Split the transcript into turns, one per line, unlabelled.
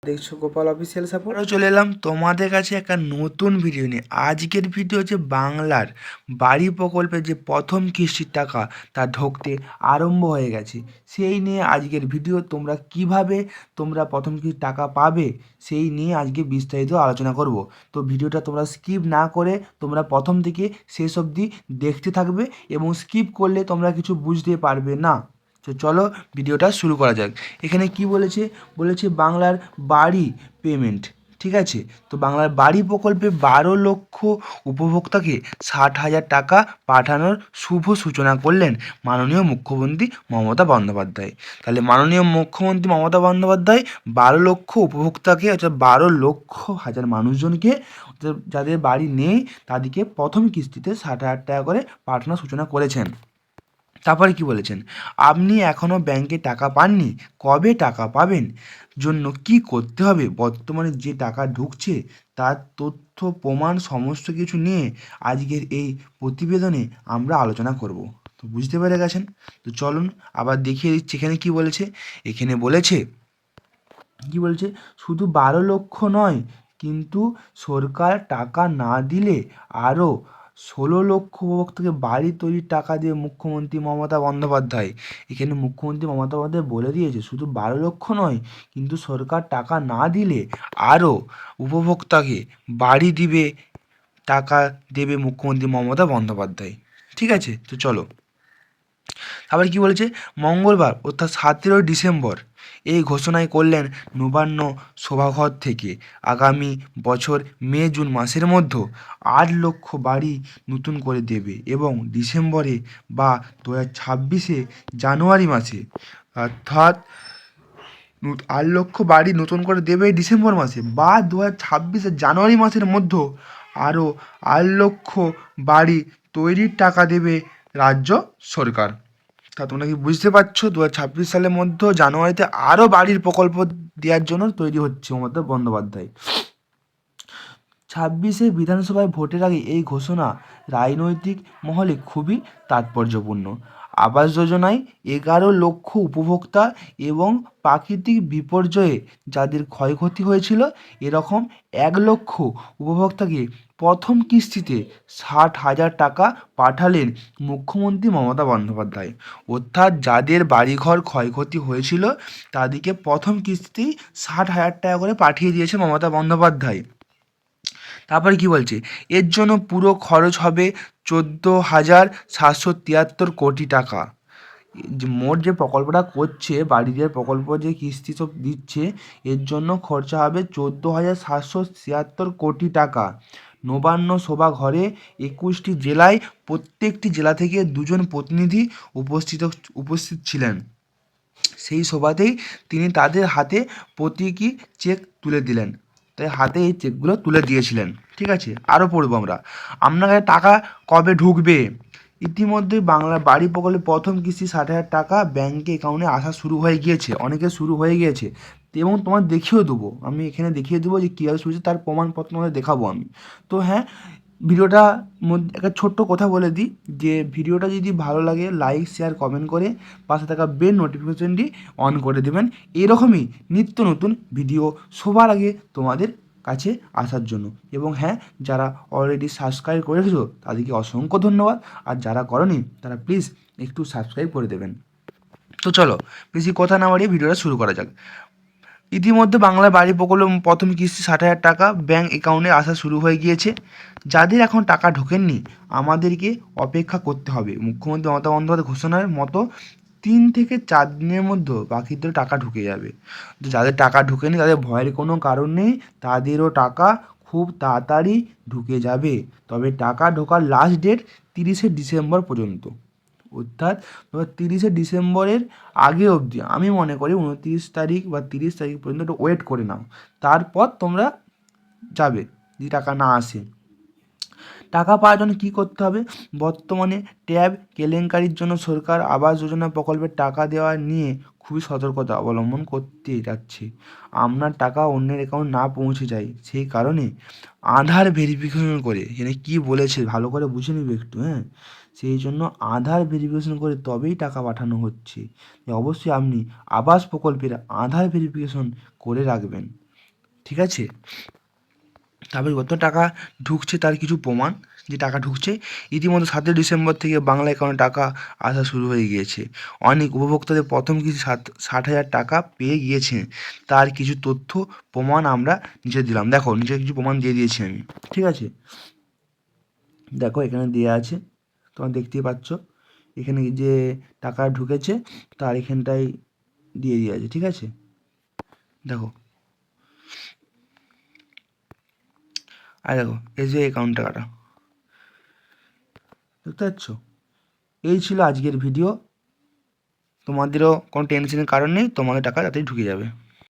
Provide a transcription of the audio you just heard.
দেখছো Gopal official support.
চলে এলাম তোমাদের কাছে একটা নতুন ভিডিও নিয়ে। আজকের ভিডিও হচ্ছে বাংলার বাড়ি প্রকল্পে যে প্রথম কিস্তির টাকা তা ঢুকতে আরম্ভ হয়ে গেছে, সেই নিয়ে আজকের ভিডিও। তোমরা প্রথম কিস্তির টাকা পাবে সেই নিয়ে আজকে বিস্তারিত আলোচনা করব। তো ভিডিওটা তোমরা স্কিপ না করে তোমরা প্রথম থেকে শেষ অবধি দেখতে থাকবে, এবং স্কিপ করলে তোমরা কিছু বুঝতে পারবে না। তো চলো ভিডিওটা শুরু করা যাক। এখানে কি বলেছে বাংলার বাড়ি পেমেন্ট, ঠিক আছে। তো বাংলার বাড়ি প্রকল্পে 12 লক্ষ উপভোক্তাকে 60,000 টাকা পাঠানোর শুভ সূচনা করলেন মাননীয় মুখ্যমন্ত্রী মমতা বন্দ্যোপাধ্যায়। তাহলে মাননীয় মুখ্যমন্ত্রী মমতা বন্দ্যোপাধ্যায় 12 লক্ষ উপভোক্তাকে, অর্থাৎ 12 লক্ষ মানুষজনকে, যাদের বাড়ি নেই তাদেরকে প্রথম কিস্তিতে 60,000 টাকা করে পাঠানোর সূচনা করেছেন। তারপরে কি বলেছেন, আপনি এখনও ব্যাংকে টাকা পাননি, কবে টাকা পাবেন, জন্য কি করতে হবে, বর্তমানে যে টাকা ঢুকছে তার তথ্য প্রমাণ সমস্ত কিছু নিয়ে আজকের এই প্রতিবেদনে আমরা আলোচনা করব। তো বুঝতে পেরে গেছেন। তো চলুন আবার দেখিয়ে দিচ্ছি এখানে কি বলেছে। এখানে বলেছে শুধু 12 লক্ষ নয়, কিন্তু সরকার টাকা না দিলে আরও 16 লক্ষ উপভোক্তাকে বাড়ি তৈরির টাকা দিয়ে মুখ্যমন্ত্রী মমতা বন্দ্যোপাধ্যায়। এখানে মুখ্যমন্ত্রী মমতা বন্দ্যোপাধ্যায় বলে দিয়েছে শুধু 12 লক্ষ নয়, কিন্তু সরকার টাকা না দিলে আরও উপভোক্তাকে বাড়ি টাকা দেবে মুখ্যমন্ত্রী মমতা বন্দ্যোপাধ্যায়। ঠিক আছে, তো চলো আবার কি বলেছে। মঙ্গলবার অর্থাৎ 17 ডিসেম্বর এই ঘোষণাই করলেন নবান্ন সভাঘর থেকে। আগামী বছর মে জুন মাসের মধ্যে 8 লক্ষ বাড়ি নতুন করে দেবে, এবং ডিসেম্বরে বা 2026 জানুয়ারি মাসে, অর্থাৎ 8 লক্ষ বাড়ি নতুন করে দেবে ডিসেম্বর মাসে, বা 2026 জানুয়ারি মাসের মধ্যে আরও 8 লক্ষ বাড়ি তৈরির টাকা দেবে রাজ্য সরকার। তা তোমরা কি বুঝতে পারছো, 2026 সালের মধ্যে জানুয়ারিতে আরও বাড়ির প্রকল্প দেওয়ার জন্য তৈরি হচ্ছে মমতা বন্দ্যোপাধ্যায়। 26 বিধানসভায় ভোটের আগে এই ঘোষণা রাজনৈতিক মহলে খুবই তাৎপর্যপূর্ণ। আবাস যোজনায় 11 লক্ষ উপভোক্তা এবং প্রাকৃতিক বিপর্যয়ে যাদের ক্ষয়ক্ষতি হয়েছিল, এরকম 1 লক্ষ উপভোক্তাকে প্রথম কিস্তিতে 60,000 টাকা পাঠালেন মুখ্যমন্ত্রী মমতা বন্দ্যোপাধ্যায়। অর্থাৎ যাদের বাড়িঘর ক্ষয়ক্ষতি হয়েছিল তাদেরকে প্রথম কিস্তিতেই 60,000 টাকা করে পাঠিয়ে দিয়েছে মমতা বন্দ্যোপাধ্যায়। তারপরে কি বলছে, এর জন্য পুরো খরচ হবে 14,773 কোটি টাকা। যে মোট যে প্রকল্পটা করছে, বাড়িদের প্রকল্প যে কিস্তি সব দিচ্ছে, এর জন্য খরচা হবে 14,776 কোটি টাকা। নবান্ন সভাঘরে 21টি জেলায় প্রত্যেকটি জেলা থেকে 2জন প্রতিনিধি উপস্থিত ছিলেন। সেই সভাতেই তিনি তাদের হাতে প্রতীকী চেক তুলে দিলেন, তাই হাতে এই চেকগুলো তুলে দিয়েছিলেন। ঠিক আছে, আরও পড়বো আমরা। আপনার কাছে টাকা কবে ঢুকবে। ইতিমধ্যে বাংলা বাড়ি প্রকল্পে প্রথম কিস্তি 60,000 টাকা ব্যাঙ্কে অ্যাকাউন্টে আসা শুরু হয়ে গিয়েছে, অনেকের শুরু হয়ে গিয়েছে। এবং তোমার দেখিয়েও দেবো, আমি এখানে দেখিয়ে দেবো যে কীভাবে শুরু হয়েছে, তার প্রমাণপত্র তোমাদের দেখাবো আমি। তো হ্যাঁ, ভিডিওটা মধ্যে একটা ছোট্ট কথা বলে দিই, যে ভিডিওটা যদি ভালো লাগে লাইক শেয়ার কমেন্ট করে পাশে থাকা বেল নোটিফিকেশনটি অন করে দেবেন, এরকমই নিত্য নতুন ভিডিও সবার আগে তোমাদের কাছে আসার জন্য। এবং হ্যাঁ, যারা অলরেডি সাবস্ক্রাইব করে রেখেছো তাদেরকে অসংখ্য ধন্যবাদ, আর যারা করনি তারা প্লিজ একটু সাবস্ক্রাইব করে দেবেন। তো চলো বেশি কথা না বাড়িয়ে ভিডিওটা শুরু করা যাক। ইতিমধ্যে বাংলা বাড়ি প্রকল্প প্রথম কিস্তি 60,000 টাকা ব্যাঙ্ক অ্যাকাউন্টে আসা শুরু হয়ে গিয়েছে। যাদের এখন টাকা ঢোকেননি আমাদেরকে অপেক্ষা করতে হবে। মুখ্যমন্ত্রী মমতা বন্দ্যোপাধ্যায় ঘোষণার মতো 3 থেকে 4 দিনের মধ্যে বাকিদের টাকা ঢুকে যাবে। তো যাদের টাকা ঢোকেনি তাদের ভয়ের কোনো কারণ নেই, তাদেরও টাকা খুব তাড়াতাড়ি ঢুকে যাবে। তবে টাকা ঢোকার লাস্ট ডেট 30 ডিসেম্বর পর্যন্ত, অর্থাৎ 30 ডিসেম্বরের আগে অবধি, আমি মনে করি 29 তারিখ বা 30 তারিখ পর্যন্ত একটু ওয়েট করে নাও, তারপর তোমরা যাবে যদি টাকা না আসে। টাকা পাওয়ার জন্য কী করতে হবে, বর্তমানে ট্যাব কেলেঙ্কারির জন্য সরকার আবাস যোজনা প্রকল্পের টাকা দেওয়া নিয়ে খুবই সতর্কতা অবলম্বন করতে যাচ্ছে। আপনার টাকা অন্যের অ্যাকাউন্ট না পৌঁছে যায়, সেই কারণে আধার ভেরিফিকেশন করে, এখানে কী বলেছে ভালো করে বুঝে নিবে একটু, হ্যাঁ, সেই জন্য আধার ভেরিফিকেশন করে তবেই টাকা পাঠানো হচ্ছে। অবশ্যই আপনি আবাস প্রকল্পের আধার ভেরিফিকেশন করে রাখবেন। ঠিক আছে। তারপরে কত টাকা ঢুকছে তার কিছু প্রমাণ, যে টাকা ঢুকছে। ইতিমধ্যে 7 ডিসেম্বর থেকে বাংলা অ্যাকাউন্টে টাকা আসা শুরু হয়ে গিয়েছে। অনেক উপভোক্তাদের প্রথম কিছু 60,000 টাকা পেয়ে গিয়েছেন। তার কিছু তথ্য প্রমাণ আমরা নিচে দিলাম। দেখো নিচে কিছু প্রমাণ দিয়ে দিয়েছি আমি। ঠিক আছে, দেখো এখানে দেওয়া আছে, তোমরা দেখতেই পাচ্ছ। এখানে যে টাকা ঢুকেছে তার এখানটায় দিয়ে দেওয়া আছে। ঠিক আছে, দেখো, আর দেখো এই যে অ্যাকাউন্ট টাকাটা, দেখতে পাচ্ছ। এই ছিল আজকের ভিডিও। তোমাদেরও কোনো টেনশনের কারণ নেই, তোমাদের টাকা তাড়াতাড়ি ঢুকে যাবে।